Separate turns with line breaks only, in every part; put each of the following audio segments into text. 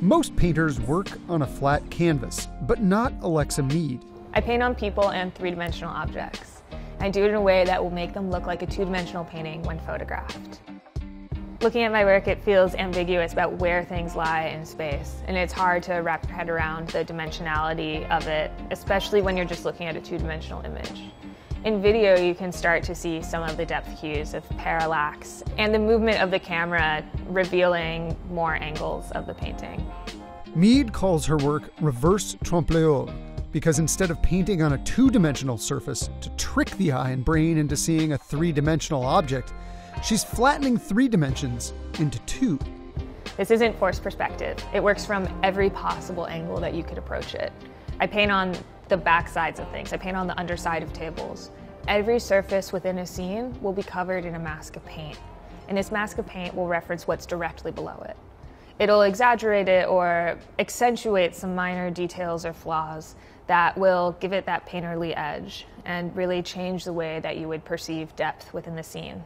Most painters work on a flat canvas, but not Alexa Meade.
I paint on people and three-dimensional objects. I do it in a way that will make them look like a two-dimensional painting when photographed. Looking at my work, it feels ambiguous about where things lie in space, and it's hard to wrap your head around the dimensionality of it, especially when you're just looking at a two-dimensional image. In video, you can start to see some of the depth cues of parallax and the movement of the camera revealing more angles of the painting.
Meade calls her work reverse trompe-l'œil because instead of painting on a two-dimensional surface to trick the eye and brain into seeing a three-dimensional object, she's flattening three dimensions into two.
This isn't forced perspective. It works from every possible angle that you could approach it. I paint on the back sides of things. I paint on the underside of tables. Every surface within a scene will be covered in a mask of paint, and this mask of paint will reference what's directly below it. It'll exaggerate it or accentuate some minor details or flaws that will give it that painterly edge and really change the way that you would perceive depth within the scene.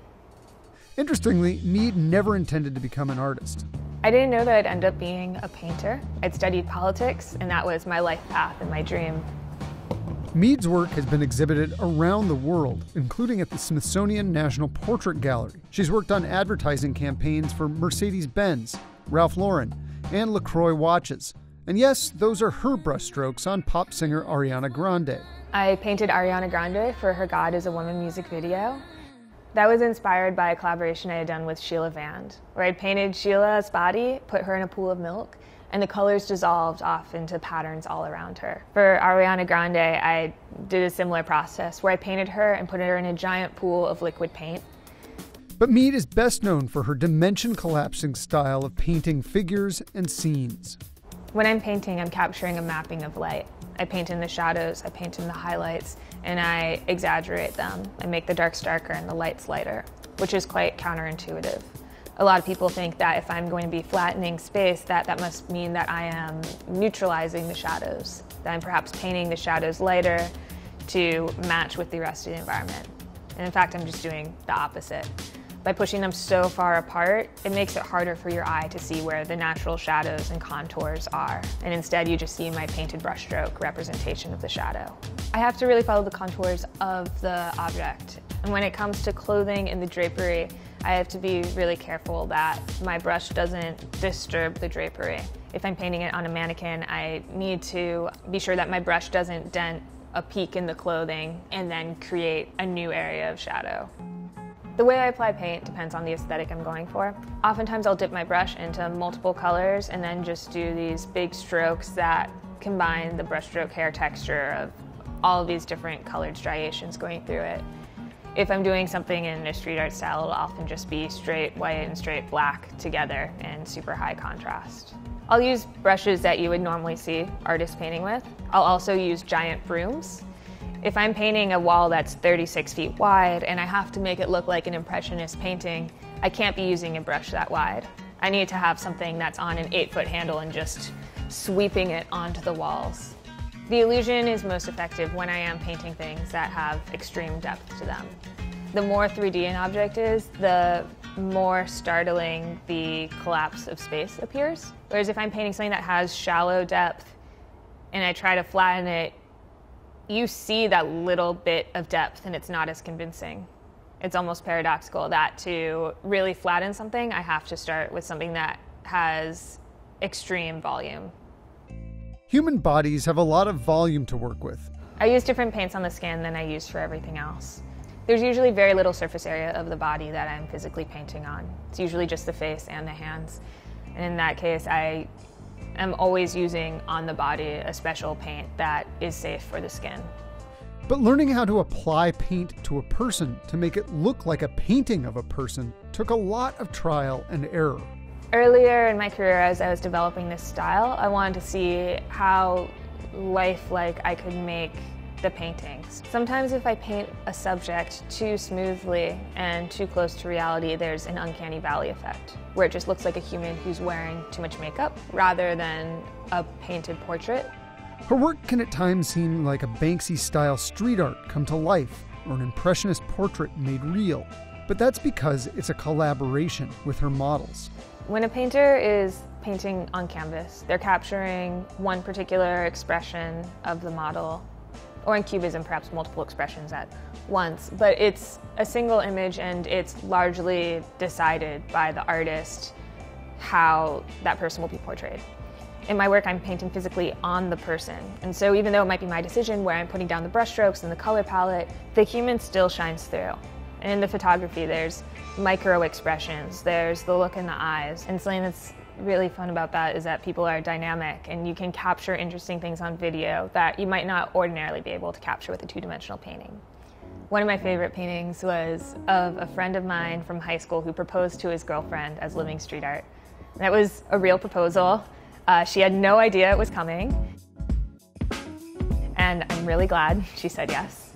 Interestingly, Meade never intended to become an artist.
I didn't know that I'd end up being a painter. I'd studied politics, and that was my life path and my dream.
Meade's work has been exhibited around the world, including at the Smithsonian National Portrait Gallery. She's worked on advertising campaigns for Mercedes-Benz, Ralph Lauren, and LaCroix watches. And yes, those are her brushstrokes on pop singer Ariana Grande.
I painted Ariana Grande for her God is a Woman music video. That was inspired by a collaboration I had done with Sheila Vand, where I painted Sheila's body, put her in a pool of milk, and the colors dissolved off into patterns all around her. For Ariana Grande, I did a similar process where I painted her and put her in a giant pool of liquid paint.
But Meade is best known for her dimension-collapsing style of painting figures and scenes.
When I'm painting, I'm capturing a mapping of light. I paint in the shadows, I paint in the highlights, and I exaggerate them. I make the darks darker and the lights lighter, which is quite counterintuitive. A lot of people think that if I'm going to be flattening space, that must mean that I am neutralizing the shadows, that I'm perhaps painting the shadows lighter to match with the rest of the environment. And in fact, I'm just doing the opposite. By pushing them so far apart, it makes it harder for your eye to see where the natural shadows and contours are. And instead, you just see my painted brushstroke representation of the shadow. I have to really follow the contours of the object. And when it comes to clothing and the drapery, I have to be really careful that my brush doesn't disturb the drapery. If I'm painting it on a mannequin, I need to be sure that my brush doesn't dent a peak in the clothing and then create a new area of shadow. The way I apply paint depends on the aesthetic I'm going for. Oftentimes I'll dip my brush into multiple colors and then just do these big strokes that combine the brushstroke hair texture of all of these different colored striations going through it. If I'm doing something in a street art style, it'll often just be straight white and straight black together in super high contrast. I'll use brushes that you would normally see artists painting with. I'll also use giant brooms. If I'm painting a wall that's 36 feet wide and I have to make it look like an impressionist painting, I can't be using a brush that wide. I need to have something that's on an 8-foot handle and just sweeping it onto the walls. The illusion is most effective when I am painting things that have extreme depth to them. The more 3D an object is, the more startling the collapse of space appears. Whereas if I'm painting something that has shallow depth and I try to flatten it, you see that little bit of depth and it's not as convincing. It's almost paradoxical that to really flatten something, I have to start with something that has extreme volume.
Human bodies have a lot of volume to work with.
I use different paints on the skin than I use for everything else. There's usually very little surface area of the body that I'm physically painting on. It's usually just the face and the hands. And in that case, I am always using on the body a special paint that is safe for the skin.
But learning how to apply paint to a person to make it look like a painting of a person took a lot of trial and error.
Earlier in my career, as I was developing this style, I wanted to see how lifelike I could make the paintings. Sometimes if I paint a subject too smoothly and too close to reality, there's an uncanny valley effect, where it just looks like a human who's wearing too much makeup rather than a painted portrait.
Her work can at times seem like a Banksy-style street art come to life, or an impressionist portrait made real. But that's because it's a collaboration with her models.
When a painter is painting on canvas. They're capturing one particular expression of the model, or in cubism, perhaps multiple expressions at once. But it's a single image, and it's largely decided by the artist how that person will be portrayed. In my work, I'm painting physically on the person. And so even though it might be my decision where I'm putting down the brushstrokes and the color palette, the human still shines through. And in the photography, there's micro expressions, there's the look in the eyes. And something that's really fun about that is that people are dynamic, and you can capture interesting things on video that you might not ordinarily be able to capture with a two-dimensional painting. One of my favorite paintings was of a friend of mine from high school who proposed to his girlfriend as living street art. That was a real proposal. She had no idea it was coming, and I'm really glad she said yes.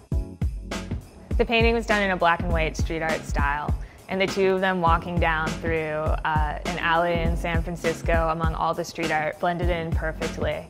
The painting was done in a black and white street art style, and the two of them walking down through an alley in San Francisco among all the street art blended in perfectly.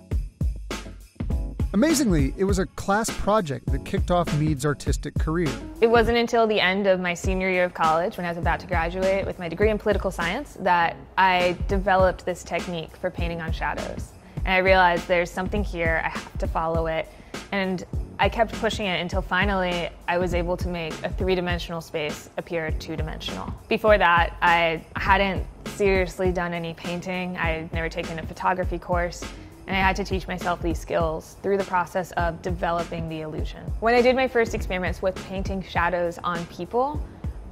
Amazingly, it was a class project that kicked off Meade's artistic career.
It wasn't until the end of my senior year of college, when I was about to graduate with my degree in political science, that I developed this technique for painting on shadows. And I realized there's something here, I have to follow it. And I kept pushing it until finally I was able to make a three-dimensional space appear two-dimensional. Before that, I hadn't seriously done any painting. I had never taken a photography course. And I had to teach myself these skills through the process of developing the illusion. When I did my first experiments with painting shadows on people,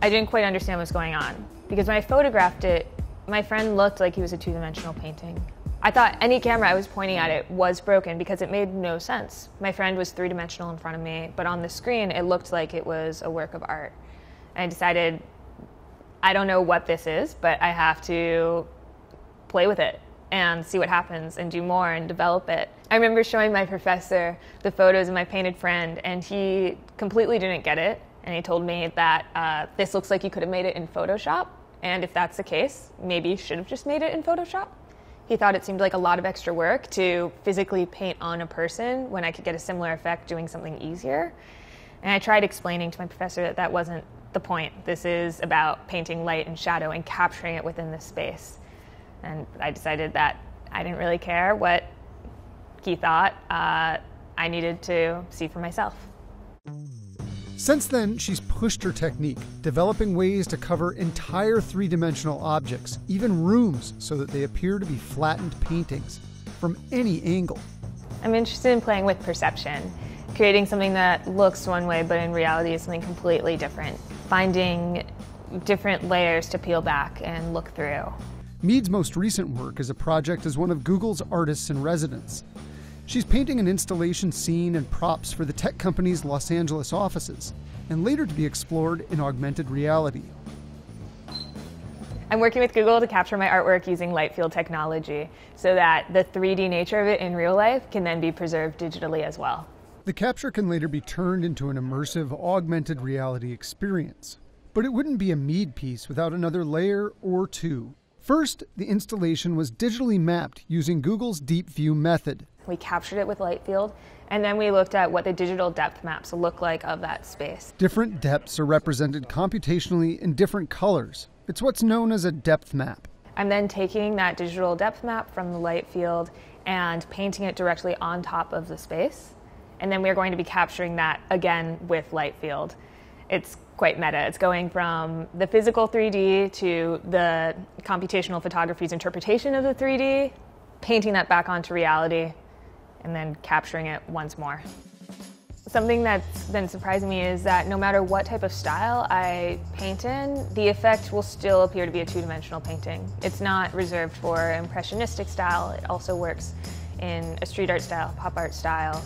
I didn't quite understand what's going on. Because when I photographed it, my friend looked like he was a two-dimensional painting. I thought any camera I was pointing at it was broken because it made no sense. My friend was three-dimensional in front of me, but on the screen it looked like it was a work of art. And I decided, I don't know what this is, but I have to play with it and see what happens and do more and develop it. I remember showing my professor the photos of my painted friend, and he completely didn't get it. And he told me that this looks like you could have made it in Photoshop, and if that's the case, maybe you should have just made it in Photoshop. He thought it seemed like a lot of extra work to physically paint on a person when I could get a similar effect doing something easier. And I tried explaining to my professor that that wasn't the point. This is about painting light and shadow and capturing it within this space. And I decided that I didn't really care what he thought. I needed to see for myself.
Since then, she's pushed her technique, developing ways to cover entire three-dimensional objects, even rooms, so that they appear to be flattened paintings from any angle.
I'm interested in playing with perception, creating something that looks one way, but in reality is something completely different, finding different layers to peel back and look through.
Meade's most recent work is a project as one of Google's artists in residence. She's painting an installation scene and props for the tech company's Los Angeles offices, and later to be explored in augmented reality.
I'm working with Google to capture my artwork using light field technology so that the 3D nature of it in real life can then be preserved digitally as well.
The capture can later be turned into an immersive, augmented reality experience. But it wouldn't be a Meade piece without another layer or two. First, the installation was digitally mapped using Google's Deep View method.
We captured it with light field, and then we looked at what the digital depth maps look like of that space.
Different depths are represented computationally in different colors. It's what's known as a depth map.
I'm then taking that digital depth map from the light field and painting it directly on top of the space. And then we're going to be capturing that again with light field. It's quite meta. It's going from the physical 3D to the computational photography's interpretation of the 3D, painting that back onto reality, and then capturing it once more. Something that's been surprising me is that no matter what type of style I paint in, the effect will still appear to be a two-dimensional painting. It's not reserved for impressionistic style. It also works in a street art style, pop art style.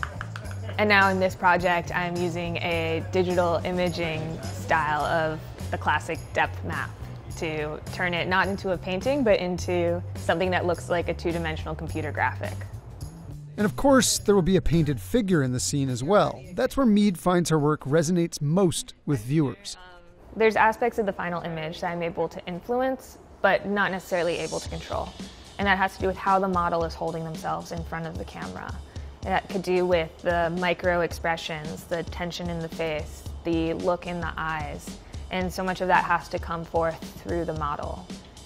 And now in this project, I'm using a digital imaging style of the classic depth map to turn it not into a painting, but into something that looks like a two-dimensional computer graphic.
And of course, there will be a painted figure in the scene as well. That's where Meade finds her work resonates most with viewers.
There's aspects of the final image that I'm able to influence, but not necessarily able to control. And that has to do with how the model is holding themselves in front of the camera. That could do with the micro expressions, the tension in the face, the look in the eyes. And so much of that has to come forth through the model.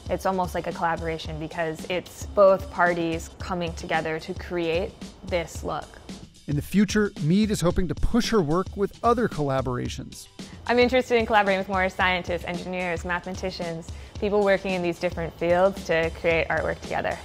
It's almost like a collaboration because it's both parties coming together to create this look.
In the future, Meade is hoping to push her work with other collaborations.
I'm interested in collaborating with more scientists, engineers, mathematicians, people working in these different fields to create artwork together.